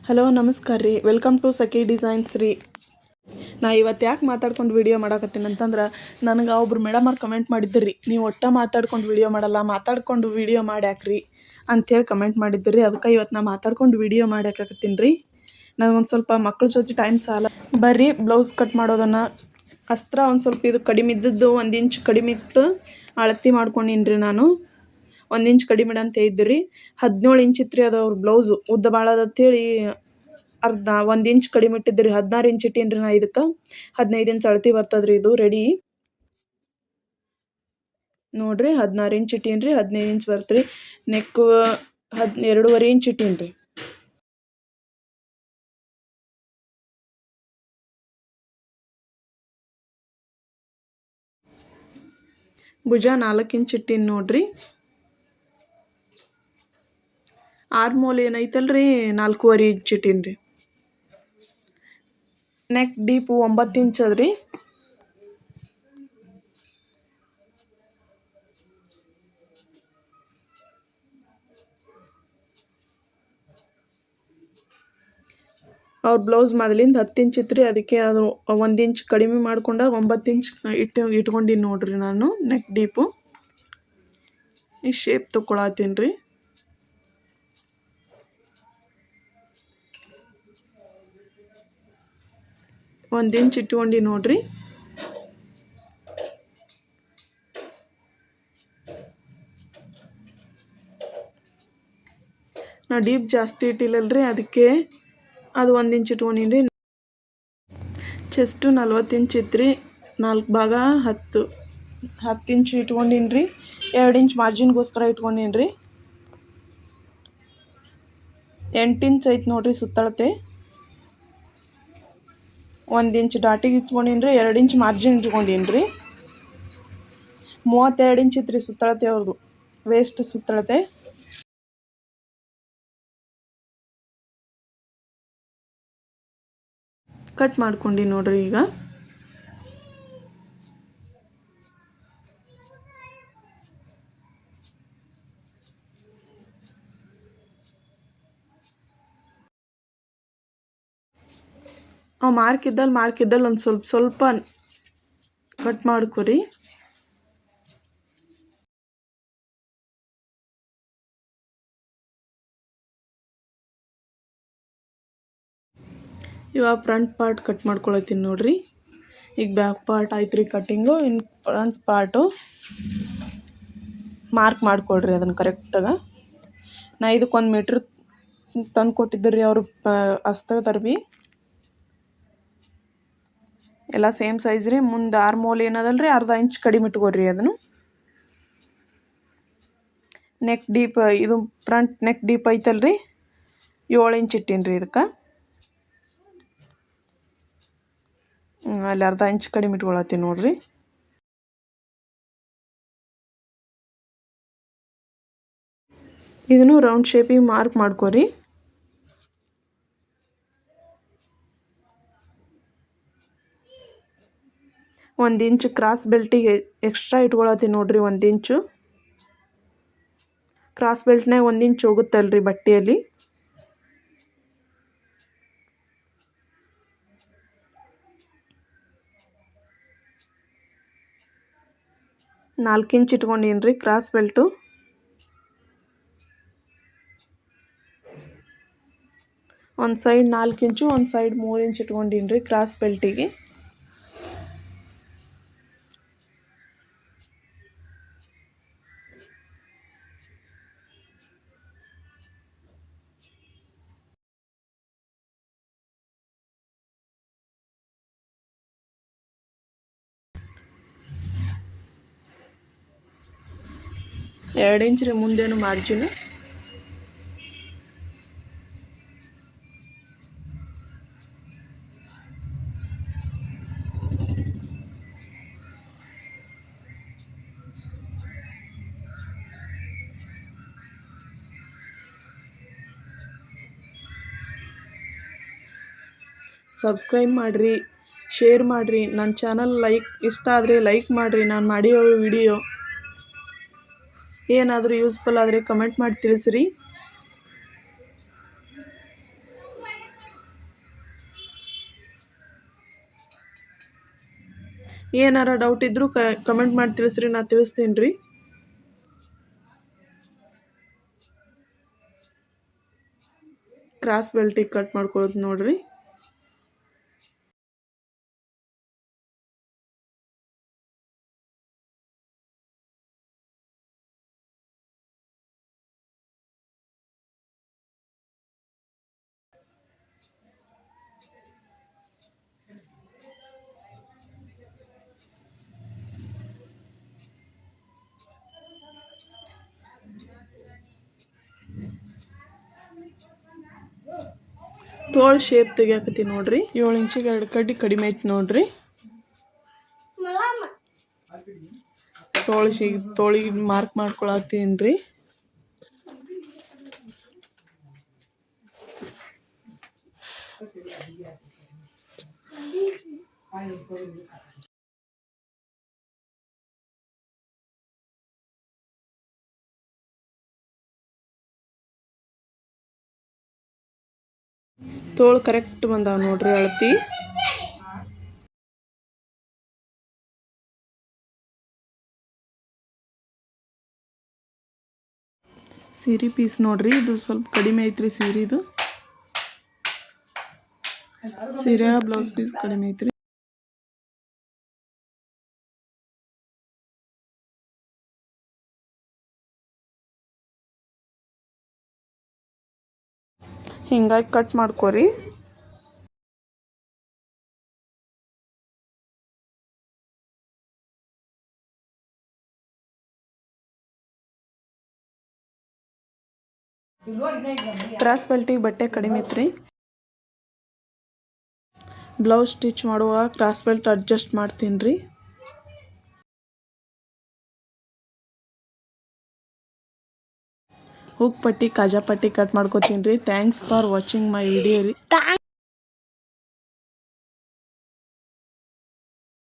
Hello ನಮಸ್ಕಾರ ರೀ, welcome to Sakhi designs ರೀ. ನಾ ಇವತ್ತು ಯಾಕೆ ಮಾತಾಡ್ಕೊಂಡು ವೀಡಿಯೋ ಮಾಡಕತ್ತೀನಿ ಅಂತಂದ್ರೆ, ನನಗೆ ಒಬ್ರು ಮೇಡಮರು ಕಮೆಂಟ್ ಮಾಡಿದ್ರಿ, ನೀವು ಮಾತಾಡ್ಕೊಂಡು ವೀಡಿಯೋ ಮಾಡಲ್ಲ, ಮಾತಾಡ್ಕೊಂಡು ವೀಡಿಯೋ ಮಾಡ್ಯಾಕ್ರಿ ಅಂಥೇಳಿ ಕಮೆಂಟ್ ಮಾಡಿದ್ರಿ. ಅದಕ್ಕೆ ಇವತ್ತು ನಾ ಮಾತಾಡ್ಕೊಂಡು ವೀಡಿಯೋ ಮಾಡ್ಯಾಕತ್ತೀನಿ ರೀ. ನನಗೊಂದು ಸ್ವಲ್ಪ ಮಕ್ಳ ಜೊತೆ ಟೈಮ್ ಸಾಲ ಬರ್ರಿ. ಬ್ಲೌಸ್ ಕಟ್ ಮಾಡೋದನ್ನು ಅಸ್ತ್ರ ಒಂದು ಸ್ವಲ್ಪ ಇದು ಕಡಿಮೆ ಇದ್ದದ್ದು 1 ಇಂಚ್ ಕಡಿಮೆ ಇಟ್ಟು ಅಳತೆ ಮಾಡ್ಕೊಂಡಿನಿ ರೀ. ನಾನು 1 ಇಂಚ್ ಕಡಿಮೆ ಅಂತ ಇದ್ರಿ, 17 ಇಂಚ್ ಇತ್ತು ರೀ. ಅದು ಅವ್ರ ಬ್ಲೌಸು ಉದ್ದ ಭಾಳ ಅದಂತೇಳಿ ಅರ್ಧ 1 ಇಂಚ್ ಕಡಿಮೆ ಇಟ್ಟಿದ್ರಿ. 16 ಇಂಚ್ ಇಟ್ಟೀನಿ ರೀ ನಾ. ಇದಕ್ಕೆ 15 ಇಂಚ್ ಅಳತೆ ಬರ್ತದ್ರಿ ಇದು ರೆಡಿ. ನೋಡ್ರಿ 16 ಇಂಚ್ ಇಟ್ಟೀನಿ ರೀ, 15 ಇಂಚ್ ಬರ್ತ್ರಿ. ನೆಕ್ 2.5 ಇಂಚ್ ಇಟ್ಟೀನಿ ರೀ. ಭುಜ 4 ಇಂಚ್ ಇಟ್ಟೀನಿ ನೋಡ್ರಿ. ಆರ್ಮೋಲ್ ಏನೈತಲ್ರಿ 4.5 ಇಂಚ್ ಇಟ್ಟೀನಿ ರೀ. ನೆಕ್ ಡೀಪು 9 ಇಂಚ್ ಅದ್ರಿ. ಅವ್ರ ಬ್ಲೌಸ್ ಮೊದಲಿಂದ 10 ಇಂಚ್ ಇತ್ತು ರೀ. ಅದಕ್ಕೆ ಅದು 1 ಇಂಚ್ ಕಡಿಮೆ ಮಾಡ್ಕೊಂಡಾಗ 9 ಇಂಚ್ ಇಟ್ಕೊಂಡಿನಿ ನೋಡ್ರಿ ನಾನು. ನೆಕ್ ಡೀಪು ಈ ಶೇಪ್ ತೊಗೊಳತ್ತೀನಿ ರೀ. 1 ಇಂಚ್ ಇಟ್ಕೊಂಡು ನೋಡ್ರಿ. ನಾ ಡೀಪ್ ಜಾಸ್ತಿ ಇಟ್ಟಿಲ್ಲಲ್ರಿ, ಅದಕ್ಕೆ ಅದು 1 ಇಂಚ್ ಇಟ್ಕೊಂಡೀನಿ ರೀ. ಚೆಸ್ಟು 40 ಇಂಚ್ ಇತ್ತು ರೀ. 4 ಭಾಗ 10 ಇಂಚ್ ಇಟ್ಕೊಂಡೀನಿ ರೀ. 2 ಇಂಚ್ ಮಾರ್ಜಿನ್ಗೋಸ್ಕರ ಇಟ್ಕೊಂಡೀನಿ ರೀ. 8 ಇಂಚ್ ಐತೆ ನೋಡ್ರಿ ಸುತ್ತಳತೆ. 1 ಇಂಚ್ ಡಾಟಿಗೆ ಇಟ್ಕೊಂಡೀನಿ ರೀ. 2 ಇಂಚ್ ಮಾರ್ಜಿನ್ ಇಟ್ಕೊಂಡೀನಿ ರೀ. 32 ಇಂಚ್ ಇತ್ತು ರೀ ಸುತ್ತಳತೆ ಅವ್ರದ್ದು, ವೇಸ್ಟ್ ಸುತ್ತಳತೆ. ಕಟ್ ಮಾಡ್ಕೊಂಡು ನೋಡ್ರಿ. ಈಗ ಮಾರ್ಕ್ ಇದ್ದಲ್ಲಿ ಒಂದು ಸ್ವಲ್ಪ ಕಟ್ ಮಾಡ್ಕೊರಿ. ಇವಾಗ ಫ್ರಂಟ್ ಪಾರ್ಟ್ ಕಟ್ ಮಾಡ್ಕೊಳತ್ತೀನಿ ನೋಡ್ರಿ. ಈಗ ಬ್ಯಾಕ್ ಪಾರ್ಟ್ ಆಯ್ತು ರೀ ಕಟ್ಟಿಂಗು. ಇನ್ನು ಫ್ರಂಟ್ ಪಾರ್ಟು ಮಾರ್ಕ್ ಮಾಡ್ಕೊಳ್ರಿ ಅದನ್ನು ಕರೆಕ್ಟಾಗ. ನಾ ಇದಕ್ಕೆ 1 ಮೀಟ್ರ್ ತಂದು ಕೊಟ್ಟಿದ್ದರು ರೀ ಅವರು ಅಸ್ತ ತರ್ಬಿ. ಎಲ್ಲ ಸೇಮ್ ಸೈಜ್ ರೀ. ಮುಂದೆ ಆರ್ಮೋಲ್ ಏನದಲ್ರಿ ಅರ್ಧ ಇಂಚ್ ಕಡಿಮೆ ಇಟ್ಕೊಡ್ರಿ ಅದನ್ನು. ನೆಕ್ ಡೀಪ್ ಇದು ಫ್ರಂಟ್ ನೆಕ್ ಡೀಪ್ ಐತಲ್ರಿ 7 ಇಂಚ್ ಇಟ್ಟೀನಿ ರೀ ಇದಕ್ಕೆ. ಅಲ್ಲಿ ಅರ್ಧ ಇಂಚ್ ಕಡಿಮೆ ಇಟ್ಕೊಳತ್ತೀನಿ ನೋಡ್ರಿ. ಇದನ್ನು ರೌಂಡ್ ಶೇಪಿಗೆ ಮಾರ್ಕ್ ಮಾಡ್ಕೊರಿ. ಒಂದು ಇಂಚು ಕ್ರಾಸ್ ಬೆಲ್ಟಿಗೆ ಎಕ್ಸ್ಟ್ರಾ ಇಟ್ಕೊಳತ್ತೀನಿ ನೋಡ್ರಿ. 1 ಇಂಚು ಕ್ರಾಸ್ ಬೆಲ್ಟ್ನಾಗ 1 ಇಂಚ್ ಹೋಗುತ್ತಲ್ರಿ ಬಟ್ಟೆಯಲ್ಲಿ. ನಾಲ್ಕು ಇಂಚ್ ಇಟ್ಕೊಂಡೀನಿ ರೀ ಕ್ರಾಸ್ ಬೆಲ್ಟು. ಒಂದು ಸೈಡ್ 4 ಇಂಚು, ಒಂದು ಸೈಡ್ 3 ಇಂಚ್ ಇಟ್ಕೊಂಡೀನಿ ರೀ ಕ್ರಾಸ್ ಬೆಲ್ಟಿಗೆ. ಎರಡು ಇಂಚ್ ರೀ ಮುಂದೇನು ಮಾರ್ಜಿನು. ಸಬ್ಸ್ಕ್ರೈಬ್ ಮಾಡಿರಿ, ಶೇರ್ ಮಾಡಿರಿ. ನನ್ನ ಚಾನಲ್ ಇಷ್ಟ ಆದರೆ ಲೈಕ್ ಮಾಡಿರಿ. ನಾನು ಮಾಡಿರೋ ವಿಡಿಯೋ ಏನಾದರೂ ಯೂಸ್ಫುಲ್ ಆದರೆ ಕಮೆಂಟ್ ಮಾಡಿ ತಿಳಿಸ್ರಿ. ಏನಾರ ಡೌಟ್ ಇದ್ದರೂ ಕಮೆಂಟ್ ಮಾಡಿ ತಿಳಿಸ್ರಿ, ನಾ ತಿಳಿಸ್ತೀನಿ ರೀ. ಕ್ರಾಸ್ ಬೆಲ್ಟಿಗೆ ಕಟ್ ಮಾಡ್ಕೊಳ್ಳೋದು ನೋಡ್ರಿ. ತೋಳು ಶೇಪ್ ತೆಗಿಯಾಕತ್ತೀನಿ ನೋಡ್ರಿ. 7 ಇಂಚಿಗೆ 2 ಕಡ್ಡಿ ಕಡಿಮೆ ಐತಿ ನೋಡ್ರಿ. ತೋಳಿಗೆ ಮಾರ್ಕ್ ಮಾಡ್ಕೊಳತ್ತೀನಿ ರೀ. ತೋಳು ಕರೆಕ್ಟ್ ಬಂದಾವ ನೋಡ್ರಿ ಅಳತಿ. ಸೀರೆ ಪೀಸ್ ನೋಡ್ರಿ, ಇದು ಸ್ವಲ್ಪ ಕಡಿಮೆ ಐತ್ರಿ ಸೀರೆದು. ಸೀರೆ ಬ್ಲೌಸ್ ಪೀಸ್ ಕಡಿಮೆ ಐತ್ರಿ. ಹಿಂಗಾಗಿ ಕಟ್ ಮಾಡ್ಕೋರಿ. ಕ್ರಾಸ್ ಬೆಲ್ಟಿಗೆ ಬಟ್ಟೆ ಕಡಿಮೆ ಐತ್ರಿ. ಬ್ಲೌಸ್ ಸ್ಟಿಚ್ ಮಾಡುವಾಗ ಕ್ರಾಸ್ ಬೆಲ್ಟ್ ಅಡ್ಜಸ್ಟ್ ಮಾಡ್ತೀನಿ ರೀ. ಹುಕ್ ಪಟ್ಟಿ ಕಾಜಾ ಪಟ್ಟಿ ಕಟ್ ಮಾಡ್ಕೋತೀನಿ ರೀ. Thanks for watching my video ರೀ.